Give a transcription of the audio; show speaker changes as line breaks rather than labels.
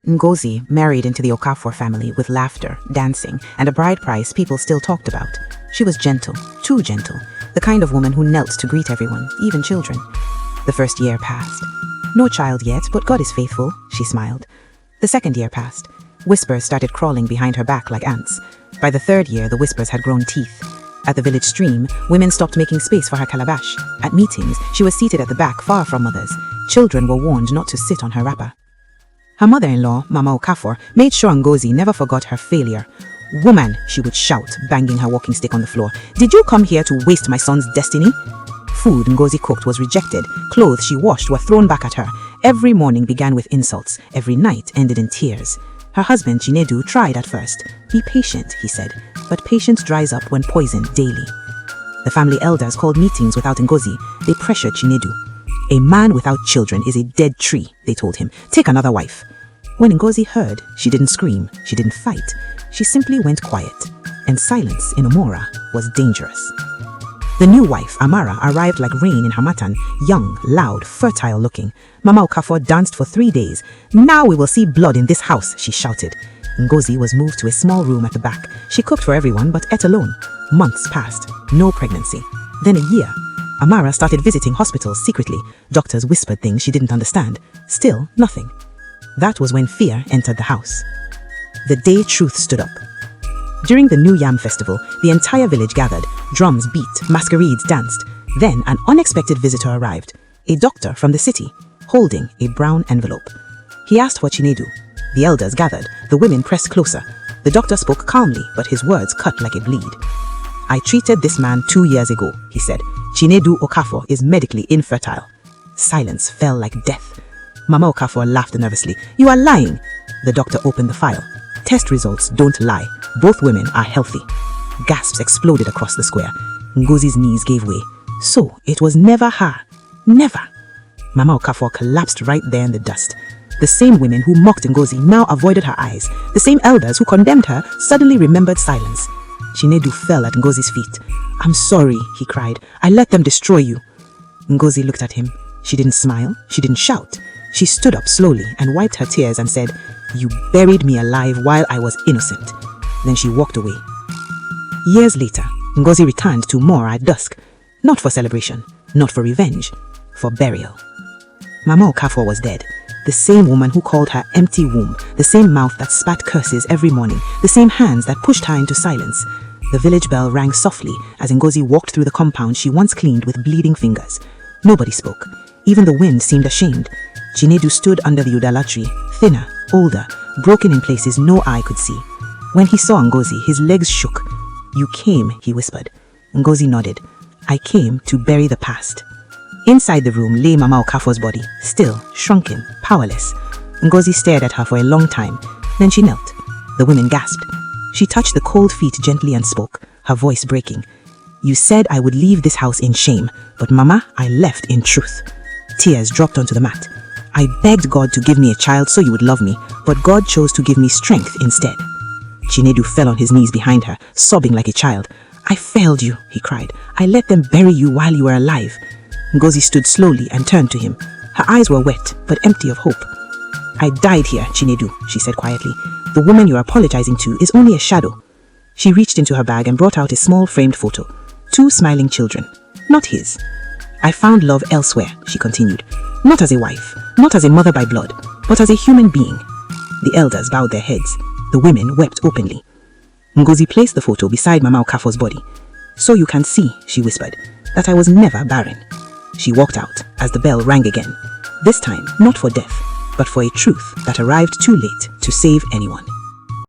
Ngozi married into the Okafor family with laughter, dancing, and a bride price people still talked about. She was gentle, too gentle, the kind of woman who knelt to greet everyone, even children. The first year passed. No child yet, but God is faithful, she smiled. The second year passed. Whispers started crawling behind her back like ants. By the third year, the whispers had grown teeth. At the village stream, women stopped making space for her calabash. At meetings, she was seated at the back, far from others. Children were warned not to sit on her wrapper. Her mother-in-law, Mama Okafor, made sure Ngozi never forgot her failure. "Woman," she would shout, banging her walking stick on the floor, "did you come here to waste my son's destiny?" Food Ngozi cooked was rejected. Clothes she washed were thrown back at her. Every morning began with insults. Every night ended in tears. Her husband, Chinedu, tried at first. "Be patient," he said, but patience dries up when poisoned daily. The family elders called meetings without Ngozi. They pressured Chinedu. "A man without children is a dead tree," they told him. "Take another wife." When Ngozi heard, she didn't scream, she didn't fight. She simply went quiet. And silence in Omora was dangerous. The new wife, Amara, arrived like rain in Hamatan, young, loud, fertile-looking. Mama Okafor danced for 3 days. "Now we will see blood in this house," she shouted. Ngozi was moved to a small room at the back. She cooked for everyone but ate alone. Months passed. No pregnancy. Then a year. Amara started visiting hospitals secretly. Doctors whispered things she didn't understand. Still, nothing. That was when fear entered the house. The day truth stood up. During the New Yam festival, the entire village gathered. Drums beat, masquerades danced. Then an unexpected visitor arrived. A doctor from the city, holding a brown envelope. He asked for Chinedu. The elders gathered. The women pressed closer. The doctor spoke calmly, but his words cut like a bleed. "I treated this man 2 years ago," he said. "Chinedu Okafor is medically infertile." Silence fell like death. Mama Okafor laughed nervously. "You are lying." The doctor opened the file. "Test results don't lie. Both women are healthy." Gasps exploded across the square. Ngozi's knees gave way. So it was never her. Never. Mama Okafor collapsed right there in the dust. The same women who mocked Ngozi now avoided her eyes. The same elders who condemned her suddenly remembered silence. Chinedu fell at Ngozi's feet. "I'm sorry," he cried. "I let them destroy you." Ngozi looked at him. She didn't smile. She didn't shout. She stood up slowly and wiped her tears and said, "You buried me alive while I was innocent." Then she walked away. Years later, Ngozi returned to Mora at dusk. Not for celebration, not for revenge, for burial. Mama Okafor was dead. The same woman who called her empty womb, the same mouth that spat curses every morning, the same hands that pushed her into silence. The village bell rang softly as Ngozi walked through the compound she once cleaned with bleeding fingers. Nobody spoke. Even the wind seemed ashamed. Chinedu stood under the udala tree, thinner, older, broken in places no eye could see. When he saw Ngozi, his legs shook. "You came," he whispered. Ngozi nodded. "I came to bury the past." Inside the room lay Mama Okafor's body, still, shrunken, powerless. Ngozi stared at her for a long time. Then she knelt. The women gasped. She touched the cold feet gently and spoke, her voice breaking. "You said I would leave this house in shame, but Mama, I left in truth." Tears dropped onto the mat. "I begged God to give me a child so you would love me, but God chose to give me strength instead." Chinedu fell on his knees behind her, sobbing like a child. "I failed you," he cried. "I let them bury you while you were alive." Ngozi stood slowly and turned to him. Her eyes were wet, but empty of hope. "I died here, Chinedu," she said quietly. "The woman you're apologizing to is only a shadow." She reached into her bag and brought out a small framed photo. 2 smiling children. Not his. "I found love elsewhere," she continued. "Not as a wife, not as a mother by blood, but as a human being." The elders bowed their heads. The women wept openly. Ngozi placed the photo beside Mama Okafor's body. "So you can see," she whispered, "that I was never barren." She walked out as the bell rang again. This time, not for death, but for a truth that arrived too late to save anyone.